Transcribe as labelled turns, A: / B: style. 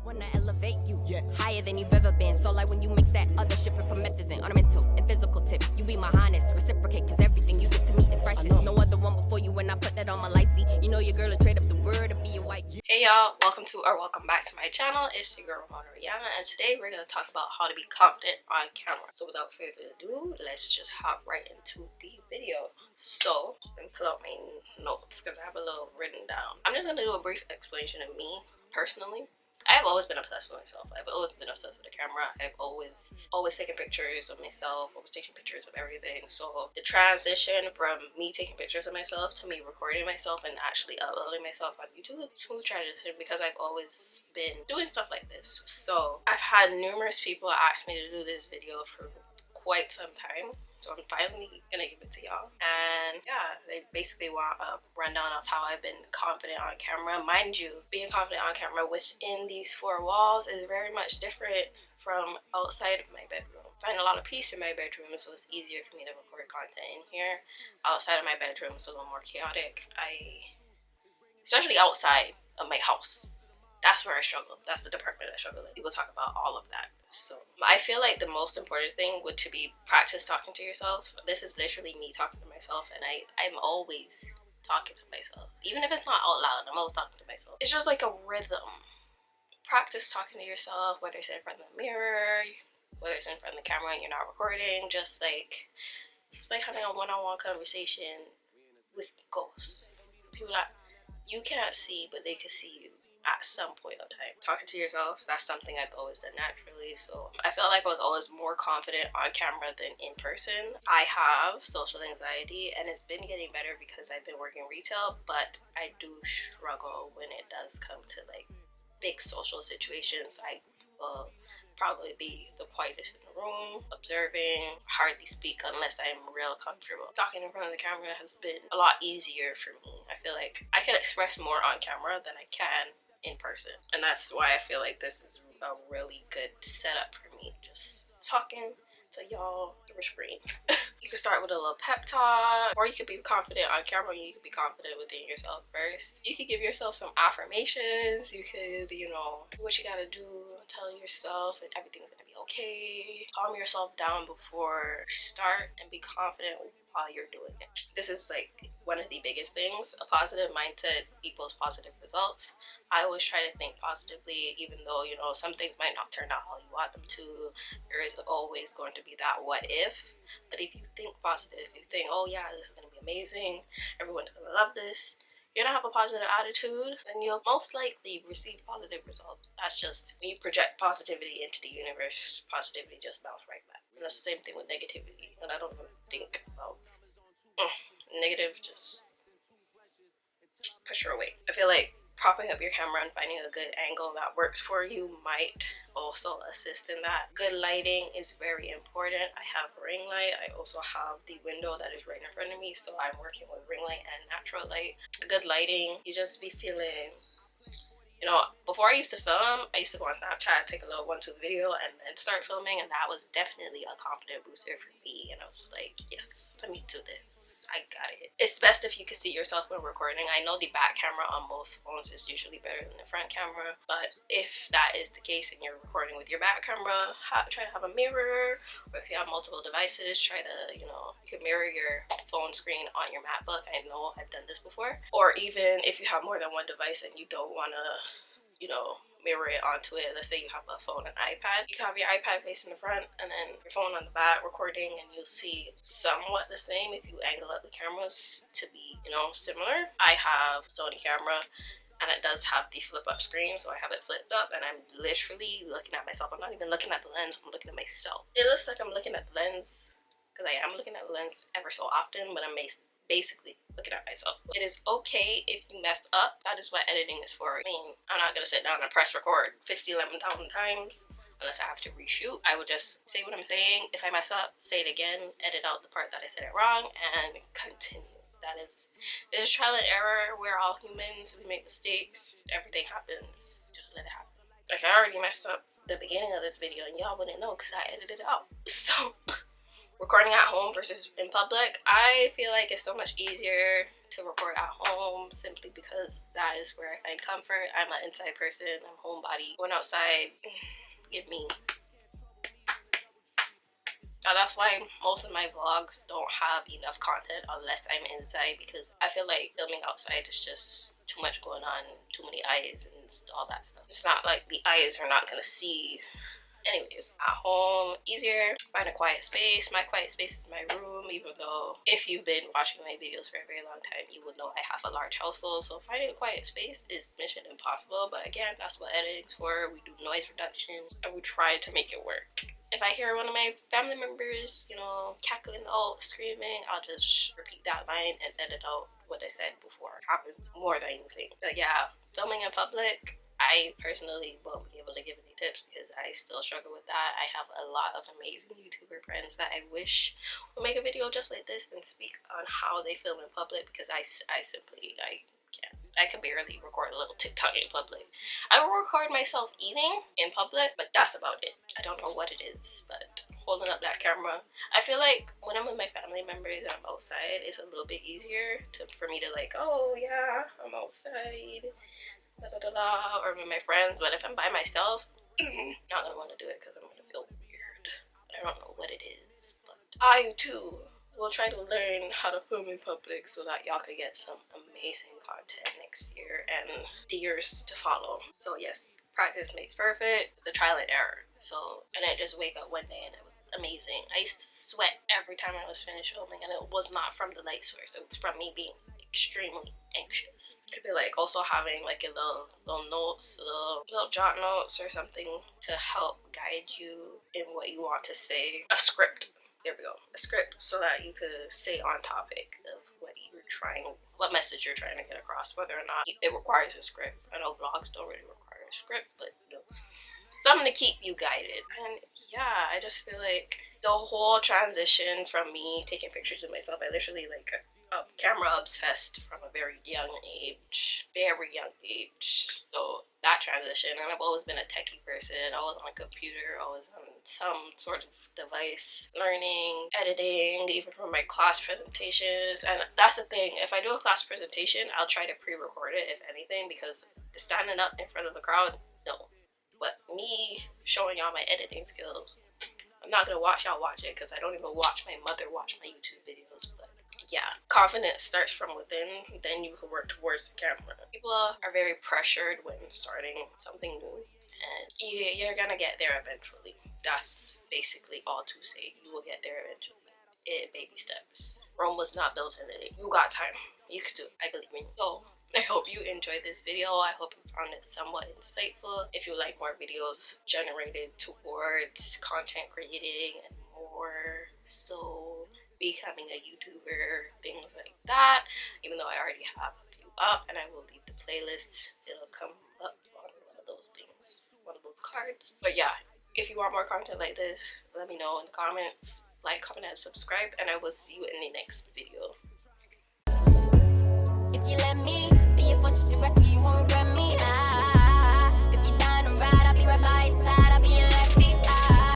A: Wanna elevate you, higher than you've ever been. So like when you mix that other shit with promethazine on a mental and physical tip, you be my highness, reciprocate, cause everything you give to me is priceless. No other one before you when I put that on my lightsy. You know your girl will trade up the world to be a white.
B: Hey y'all, welcome back to my channel. It's your girl Ramona, Rihanna, and today we're gonna talk about how to be confident on camera. So without further ado, let's just hop right into the video. So let me pull out my notes because I have a little written down. I'm just gonna do a brief explanation of me personally. I have always been obsessed with myself. I've always been obsessed with the camera. I've always taken pictures of myself, always taking pictures of everything. So the transition from me taking pictures of myself to me recording myself and actually uploading myself on YouTube, smooth transition because I've always been doing stuff like this. So I've had numerous people ask me to do this video for quite some time, so I'm finally gonna give it to y'all. And yeah, they basically want a rundown of how I've been confident on camera. Mind you, being confident on camera within these four walls is very much different from outside of my bedroom. I find a lot of peace in my bedroom, so it's easier for me to record content in here. Outside of my bedroom it's a little more chaotic. Especially outside of my house, that's where I struggle. That's the department I struggle with. People talk about all of that. So I feel like the most important thing would to be practice talking to yourself. This is literally me talking to myself, and I'm always talking to myself. Even if it's not out loud, I'm always talking to myself. It's just like a rhythm. Practice talking to yourself, whether it's in front of the mirror, whether it's in front of the camera and you're not recording. Just like, it's like having a one-on-one conversation with ghosts. People that you can't see, but they can see you at some point of time. Talking to yourself, that's something I've always done naturally. So I felt like I was always more confident on camera than in person. I have social anxiety and it's been getting better because I've been working retail, but I do struggle when it does come to like big social situations. I will probably be the quietest in the room, observing, hardly speak unless I'm real comfortable. Talking in front of the camera has been a lot easier for me. I feel like I can express more on camera than I can in person, and that's why I feel like this is a really good setup for me, just talking to y'all through a screen. You can start with a little pep talk, or you could be confident on camera. You could be confident within yourself first. You could give yourself some affirmations. You could, do what you gotta do, tell yourself that everything's gonna be okay. Calm yourself down before start and be confident while you're doing it. This is like one of the biggest things. A positive mindset equals positive results. I always try to think positively, even though some things might not turn out how you want them to. There is always going to be that what if. But if you think positive, if you think, oh yeah, this is gonna be amazing, everyone's gonna love this, you're gonna have a positive attitude, and you'll most likely receive positive results. That's just when you project positivity into the universe, positivity just bounces right back. And that's the same thing with negativity. And I don't even think about negative, just push her away. I feel like propping up your camera and finding a good angle that works for you might also assist in that. Good lighting is very important. I have ring light. I also have the window that is right in front of me, so I'm working with ring light and natural light. Good lighting, you just be feeling, before I used to film, I used to go on Snapchat, take a little 1-2 video, and then start filming, and that was definitely a confident booster for me. And I was just like, yes, let me do this. I got it. It's best if you can see yourself when recording. I know the back camera on most phones is usually better than the front camera, but if that is the case and you're recording with your back camera, try to have a mirror, or if you have multiple devices, try to, you can mirror your phone screen on your MacBook. I know I've done this before. Or even if you have more than one device and you don't want to mirror it onto it. Let's say you have a phone and iPad. You can have your iPad facing the front and then your phone on the back recording, and you'll see somewhat the same if you angle up the cameras to be, similar. I have a Sony camera and it does have the flip up screen, so I have it flipped up and I'm literally looking at myself. I'm not even looking at the lens, I'm looking at myself. It looks like I'm looking at the lens because I am looking at the lens ever so often, but I'm basically looking at myself. It is okay if you mess up. That is what editing is for. I mean, I'm not gonna sit down and press record 11,000 times unless I have to reshoot. I would just say what I'm saying. If I mess up, say it again, edit out the part that I said it wrong, and continue. It is trial and error. We're all humans, we make mistakes, everything happens. Just let it happen. Like, I already messed up the beginning of this video and y'all wouldn't know because I edited it out. So recording at home versus in public, I feel like it's so much easier to record at home simply because that is where I find comfort. I'm an inside person, I'm homebody. Going outside, give me. That's why most of my vlogs don't have enough content unless I'm inside, because I feel like filming outside is just too much going on, too many eyes and all that stuff. It's not like the eyes are not gonna see. Anyways, at home, easier. Find a quiet space. My quiet space is my room, even though if you've been watching my videos for a very long time, you would know I have a large household, so finding a quiet space is mission impossible. But again, that's what editing's for. We do noise reduction and we try to make it work. If I hear one of my family members, you know, cackling out, screaming, I'll just repeat that line and edit out what I said before. It happens more than you think. But yeah, filming in public, I personally won't be able to give any tips because I still struggle with that. I have a lot of amazing YouTuber friends that I wish would make a video just like this and speak on how they film in public, because I simply can't. I can barely record a little TikTok in public. I will record myself eating in public, but that's about it. I don't know what it is, but holding up that camera, I feel like when I'm with my family members and I'm outside, it's a little bit easier for me to like, oh yeah, I'm outside, da da da da, or with my friends. But if I'm by myself, not gonna want to do it because I'm gonna feel weird. I don't know what it is, but I too will try to learn how to film in public so that y'all could get some amazing content next year and the years to follow. So yes, practice makes perfect. It's a trial and error. So I didn't just wake up one day and it was amazing. I used to sweat every time I was finished filming, and it was not from the light source. It was from me being extremely anxious. I feel like also having like a little notes, little jot notes or something to help guide you in what you want to say. A script. There we go. A script so that you could stay on topic of what message you're trying to get across, whether or not it requires a script. I know vlogs don't really require a script, but you know, something to keep you guided. And yeah, I just feel like the whole transition from me taking pictures of myself, I literally like camera obsessed from a very young age. So that transition, and I've always been a techie person. I was on a computer, I was on some sort of device, learning, editing, even from my class presentations. And that's the thing, if I do a class presentation, I'll try to pre-record it, if anything, because standing up in front of the crowd, no. But me showing y'all my editing skills, I'm not gonna watch y'all watch it, because I don't even watch my mother watch my YouTube videos. But yeah, confidence starts from within, then you can work towards the camera. People are very pressured when starting something new, and you're gonna get there eventually. That's basically all to say. You will get there eventually. Baby steps. Rome was not built in a day. You got time. You can do it. I believe in you. So I hope you enjoyed this video. I hope you found it somewhat insightful. If you like more videos generated towards content creating and more so becoming a YouTuber, things like that, even though I already have a few up, and I will leave the playlist. It'll come up on one of those things, one of those cards. But yeah, if you want more content like this, let me know in the comments. Like, comment, and subscribe, and I will see you in the next video.